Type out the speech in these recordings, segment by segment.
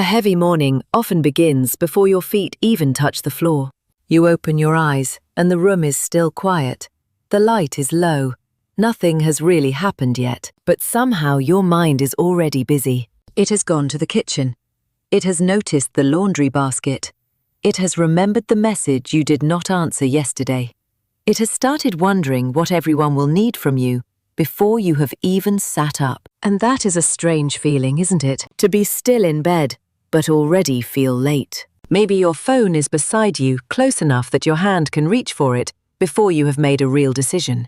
heavy morning often begins before your feet even touch the floor. You open your eyes and the room is still quiet. The light is low. Nothing has really happened yet, but somehow your mind is already busy. It has gone to the kitchen. It has noticed the laundry basket. It has remembered the message you did not answer yesterday. It has started wondering what everyone will need from you before you have even sat up. And that is a strange feeling, isn't it? To be still in bed, but already feel late. Maybe your phone is beside you, close enough that your hand can reach for it before you have made a real decision.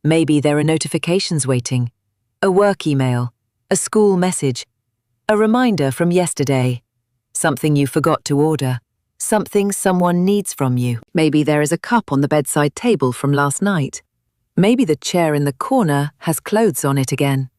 Maybe there are notifications waiting, a work email, a school message, a reminder from yesterday, something you forgot to order, something someone needs from you. Maybe there is a cup on the bedside table from last night. Maybe the chair in the corner has clothes on it again.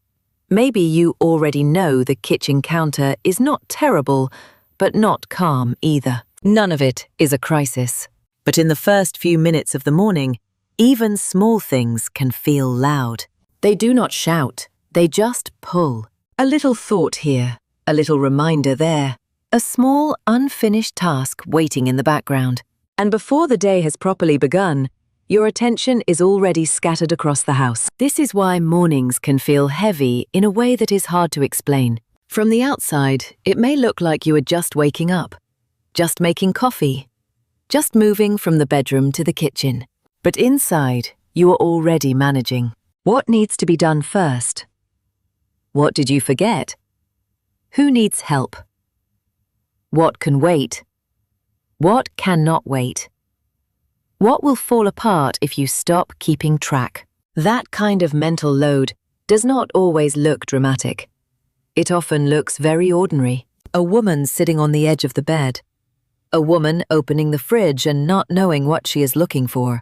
Maybe you already know the kitchen counter is not terrible, but not calm either. None of it is a crisis. But in the first few minutes of the morning, even small things can feel loud. They do not shout, they just pull. A little thought here, a little reminder there, a small unfinished task waiting in the background. And before the day has properly begun, your attention is already scattered across the house. This is why mornings can feel heavy in a way that is hard to explain. From the outside, it may look like you are just waking up, just making coffee, just moving from the bedroom to the kitchen. But inside, you are already managing. What needs to be done first? What did you forget? Who needs help? What can wait? What cannot wait? What will fall apart if you stop keeping track? That kind of mental load does not always look dramatic. It often looks very ordinary. A woman sitting on the edge of the bed. A woman opening the fridge and not knowing what she is looking for.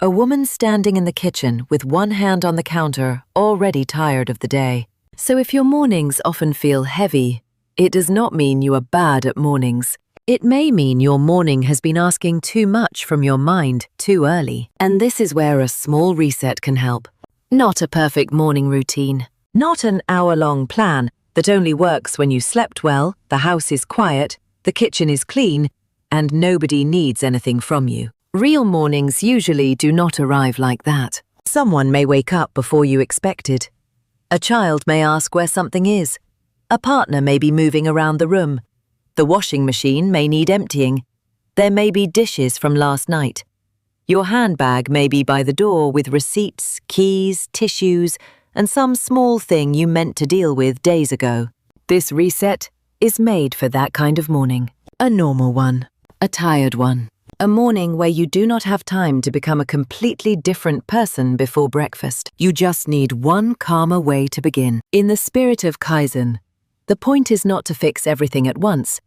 A woman standing in the kitchen with one hand on the counter, already tired of the day. So if your mornings often feel heavy, it does not mean you are bad at mornings. It may mean your morning has been asking too much from your mind too early. And this is where a small reset can help. Not a perfect morning routine. Not an hour-long plan that only works when you slept well, the house is quiet, the kitchen is clean, and nobody needs anything from you. Real mornings usually do not arrive like that. Someone may wake up before you expected. A child may ask where something is. A partner may be moving around the room. The washing machine may need emptying. There may be dishes from last night. Your handbag may be by the door with receipts, keys, tissues, and some small thing you meant to deal with days ago. This reset is made for that kind of morning. A normal one. A tired one. A morning where you do not have time to become a completely different person before breakfast. You just need one calmer way to begin. In the spirit of Kaizen, the point is not to fix everything at once.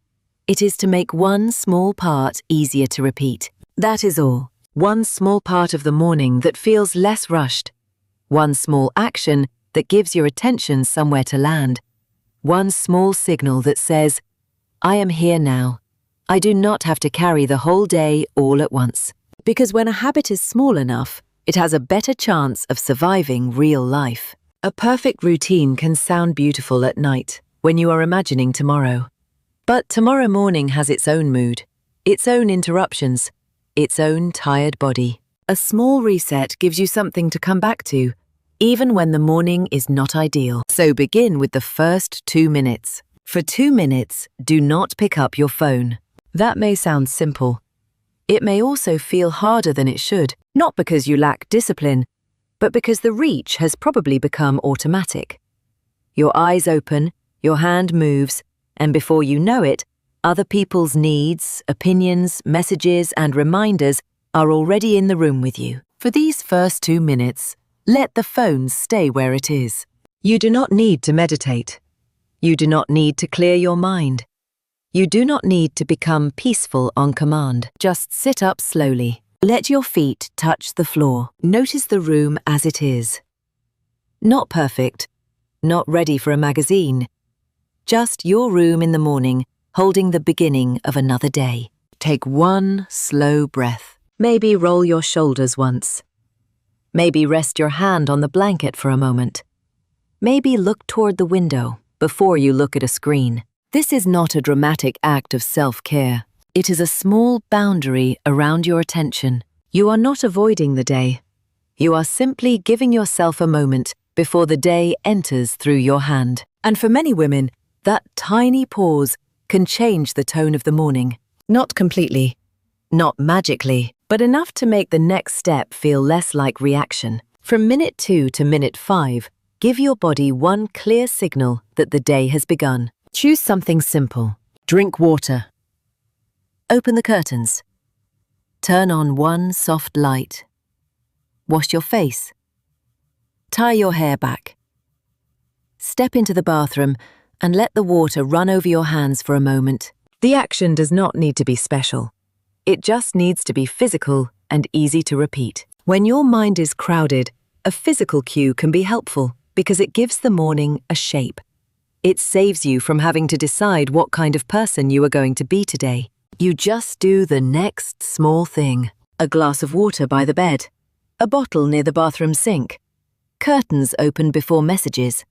It is to make one small part easier to repeat. That is all. One small part of the morning that feels less rushed. One small action that gives your attention somewhere to land. One small signal that says, I am here now. I do not have to carry the whole day all at once. Because when a habit is small enough, it has a better chance of surviving real life. A perfect routine can sound beautiful at night when you are imagining tomorrow. But tomorrow morning has its own mood, its own interruptions, its own tired body. A small reset gives you something to come back to, even when the morning is not ideal. So begin with the first 2 minutes. For 2 minutes, do not pick up your phone. That may sound simple. It may also feel harder than it should, not because you lack discipline, but because the reach has probably become automatic. Your eyes open, your hand moves, and before you know it, other people's needs, opinions, messages, and reminders are already in the room with you. For these first 2 minutes, let the phone stay where it is. You do not need to meditate. You do not need to clear your mind. You do not need to become peaceful on command. Just sit up slowly. Let your feet touch the floor. Notice the room as it is. Not perfect, not ready for a magazine. Just your room in the morning, holding the beginning of another day. Take one slow breath. Maybe roll your shoulders once. Maybe rest your hand on the blanket for a moment. Maybe look toward the window before you look at a screen. This is not a dramatic act of self-care. It is a small boundary around your attention. You are not avoiding the day. You are simply giving yourself a moment before the day enters through your hand. And for many women, that tiny pause can change the tone of the morning. Not completely, not magically, but enough to make the next step feel less like reaction. From minute 2 to minute 5, give your body one clear signal that the day has begun. Choose something simple. Drink water. Open the curtains. Turn on one soft light. Wash your face. Tie your hair back. Step into the bathroom and let the water run over your hands for a moment. The action does not need to be special. It just needs to be physical and easy to repeat. When your mind is crowded, a physical cue can be helpful because it gives the morning a shape. It saves you from having to decide what kind of person you are going to be today. You just do the next small thing. A glass of water by the bed. A bottle near the bathroom sink. Curtains open before messages.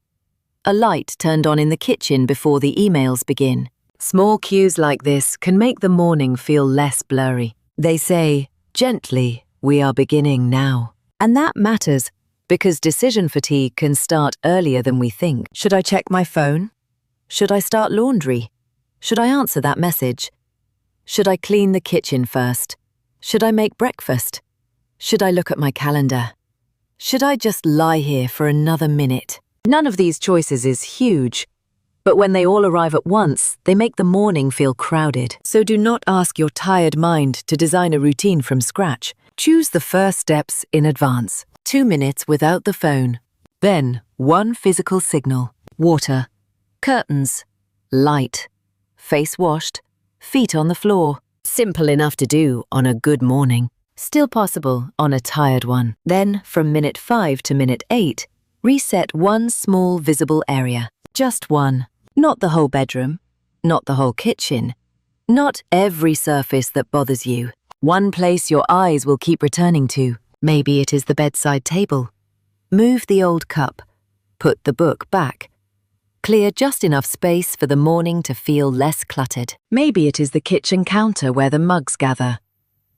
A light turned on in the kitchen before the emails begin. Small cues like this can make the morning feel less blurry. They say, gently, we are beginning now. And that matters because decision fatigue can start earlier than we think. Should I check my phone? Should I start laundry? Should I answer that message? Should I clean the kitchen first? Should I make breakfast? Should I look at my calendar? Should I just lie here for another minute? None of these choices is huge, but when they all arrive at once, they make the morning feel crowded. So do not ask your tired mind to design a routine from scratch. Choose the first steps in advance. 2 minutes without the phone. Then, one physical signal. Water. Curtains. Light. Face washed. Feet on the floor. Simple enough to do on a good morning. Still possible on a tired one. Then, from minute 5 to minute 8, reset one small visible area. Just one. Not the whole bedroom. Not the whole kitchen. Not every surface that bothers you. One place your eyes will keep returning to. Maybe it is the bedside table. Move the old cup. Put the book back. Clear just enough space for the morning to feel less cluttered. Maybe it is the kitchen counter where the mugs gather.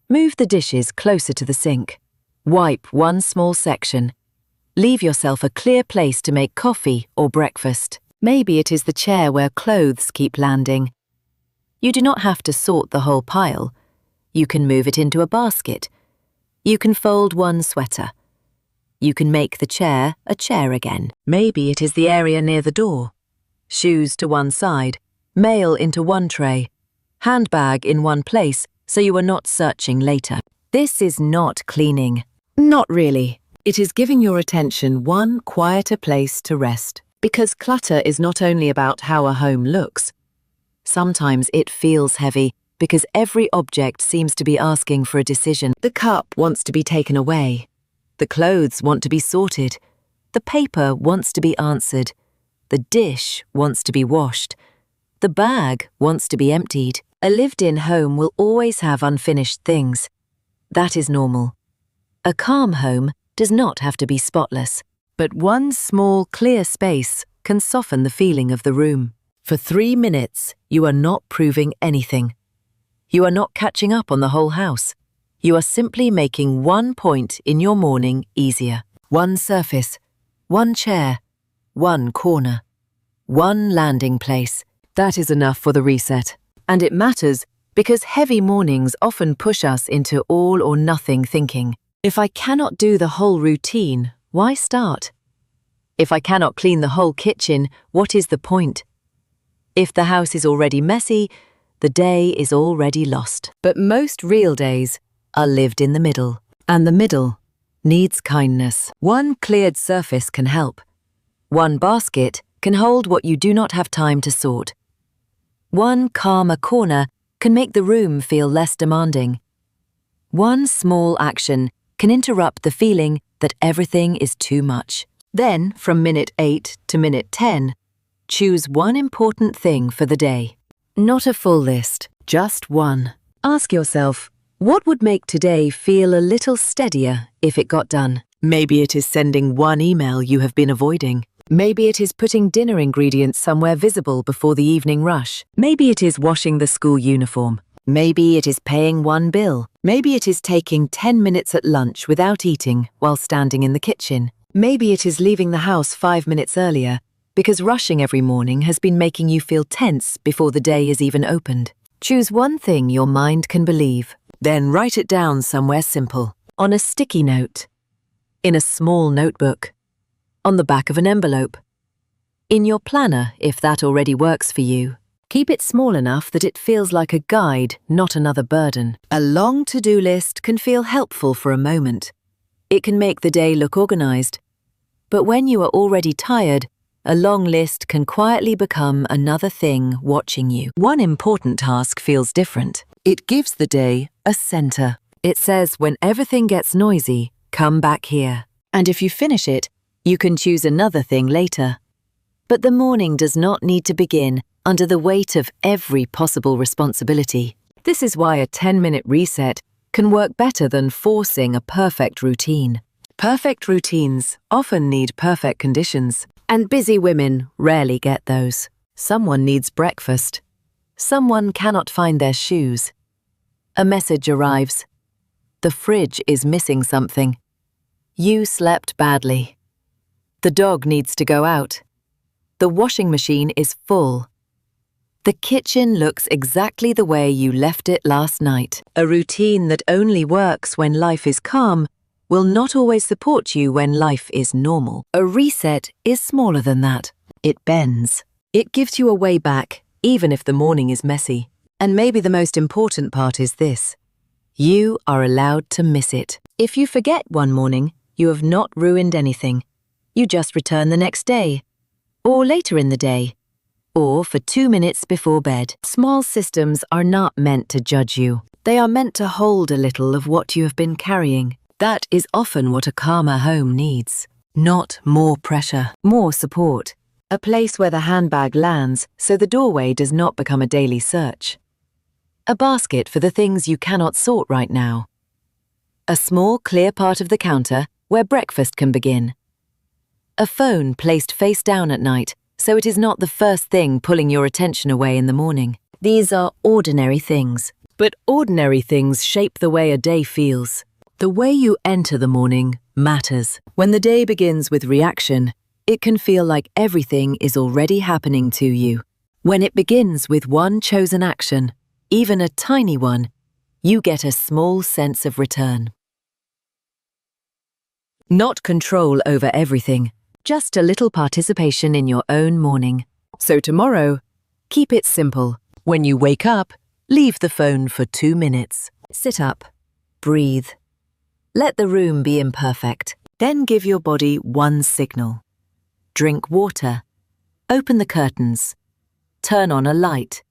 Move the dishes closer to the sink. Wipe one small section. Leave yourself a clear place to make coffee or breakfast. Maybe it is the chair where clothes keep landing. You do not have to sort the whole pile. You can move it into a basket. You can fold one sweater. You can make the chair a chair again. Maybe it is the area near the door. Shoes to one side, mail into one tray, handbag in one place so you are not searching later. This is not cleaning. Not really. It is giving your attention one quieter place to rest. Because clutter is not only about how a home looks. Sometimes it feels heavy because every object seems to be asking for a decision. The cup wants to be taken away. The clothes want to be sorted. The paper wants to be answered. The dish wants to be washed. The bag wants to be emptied. A lived-in home will always have unfinished things. That is normal. A calm home does not have to be spotless. But one small, clear space can soften the feeling of the room. For 3 minutes, you are not proving anything. You are not catching up on the whole house. You are simply making one point in your morning easier. One surface, one chair, one corner, one landing place. That is enough for the reset. And it matters because heavy mornings often push us into all or nothing thinking. If I cannot do the whole routine, why start? If I cannot clean the whole kitchen, what is the point? If the house is already messy, the day is already lost. But most real days are lived in the middle. And the middle needs kindness. One cleared surface can help. One basket can hold what you do not have time to sort. One calmer corner can make the room feel less demanding. One small action can interrupt the feeling that everything is too much. Then, from minute 8 to minute 10, choose one important thing for the day. Not a full list, just one. Ask yourself, what would make today feel a little steadier if it got done? Maybe it is sending one email you have been avoiding. Maybe it is putting dinner ingredients somewhere visible before the evening rush. Maybe it is washing the school uniform. Maybe it is paying one bill. Maybe it is taking 10 minutes at lunch without eating while standing in the kitchen. Maybe it is leaving the house 5 minutes earlier because rushing every morning has been making you feel tense before the day is even opened. Choose one thing your mind can believe. Then write it down somewhere simple. On a sticky note. In a small notebook. On the back of an envelope. In your planner, if that already works for you. Keep it small enough that it feels like a guide, not another burden. A long to-do list can feel helpful for a moment. It can make the day look organized. But when you are already tired, a long list can quietly become another thing watching you. One important task feels different. It gives the day a center. It says when everything gets noisy, come back here. And if you finish it, you can choose another thing later. But the morning does not need to begin under the weight of every possible responsibility. This is why a 10-minute reset can work better than forcing a perfect routine. Perfect routines often need perfect conditions, and busy women rarely get those. Someone needs breakfast. Someone cannot find their shoes. A message arrives. The fridge is missing something. You slept badly. The dog needs to go out. The washing machine is full. The kitchen looks exactly the way you left it last night. A routine that only works when life is calm will not always support you when life is normal. A reset is smaller than that. It bends. It gives you a way back, even if the morning is messy. And maybe the most important part is this. You are allowed to miss it. If you forget one morning, you have not ruined anything. You just return the next day, or later in the day, or for 2 minutes before bed. Small systems are not meant to judge you. They are meant to hold a little of what you have been carrying. That is often what a calmer home needs. Not more pressure, more support. A place where the handbag lands so the doorway does not become a daily search. A basket for the things you cannot sort right now. A small, clear part of the counter where breakfast can begin. A phone placed face down at night so it is not the first thing pulling your attention away in the morning. These are ordinary things, but ordinary things shape the way a day feels. The way you enter the morning matters. When the day begins with reaction, it can feel like everything is already happening to you. When it begins with one chosen action, even a tiny one, you get a small sense of return. Not control over everything, just a little participation in your own morning. So tomorrow, keep it simple. When you wake up, leave the phone for 2 minutes. Sit up. Breathe. Let the room be imperfect. Then give your body one signal. Drink water. Open the curtains. Turn on a light.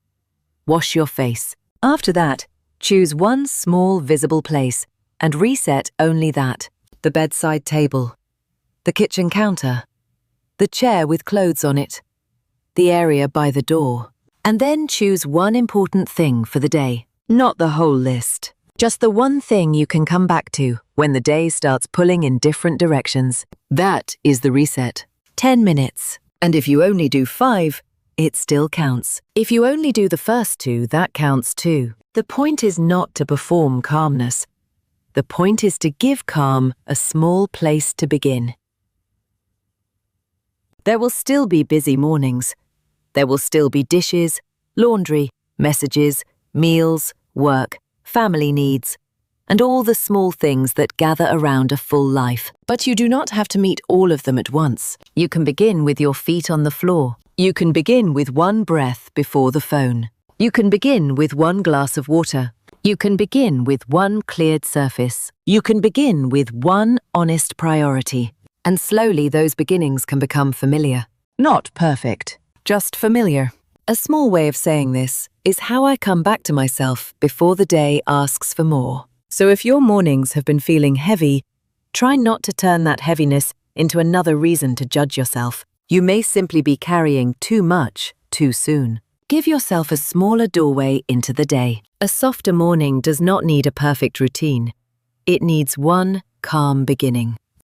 Wash your face. After that, choose one small visible place and reset only that. The bedside table. The kitchen counter. The chair with clothes on it. The area by the door. And then choose one important thing for the day. Not the whole list. Just the one thing you can come back to when the day starts pulling in different directions. That is the reset. 10 minutes. And if you only do 5, it still counts. If you only do the first 2, that counts too. The point is not to perform calmness. The point is to give calm a small place to begin. There will still be busy mornings. There will still be dishes, laundry, messages, meals, work, family needs, and all the small things that gather around a full life. But you do not have to meet all of them at once. You can begin with your feet on the floor. You can begin with one breath before the phone. You can begin with one glass of water. You can begin with one cleared surface. You can begin with one honest priority. And slowly those beginnings can become familiar. Not perfect, just familiar. A small way of saying this is how I come back to myself before the day asks for more. So if your mornings have been feeling heavy, try not to turn that heaviness into another reason to judge yourself. You may simply be carrying too much too soon. Give yourself a smaller doorway into the day. A softer morning does not need a perfect routine. It needs one calm beginning.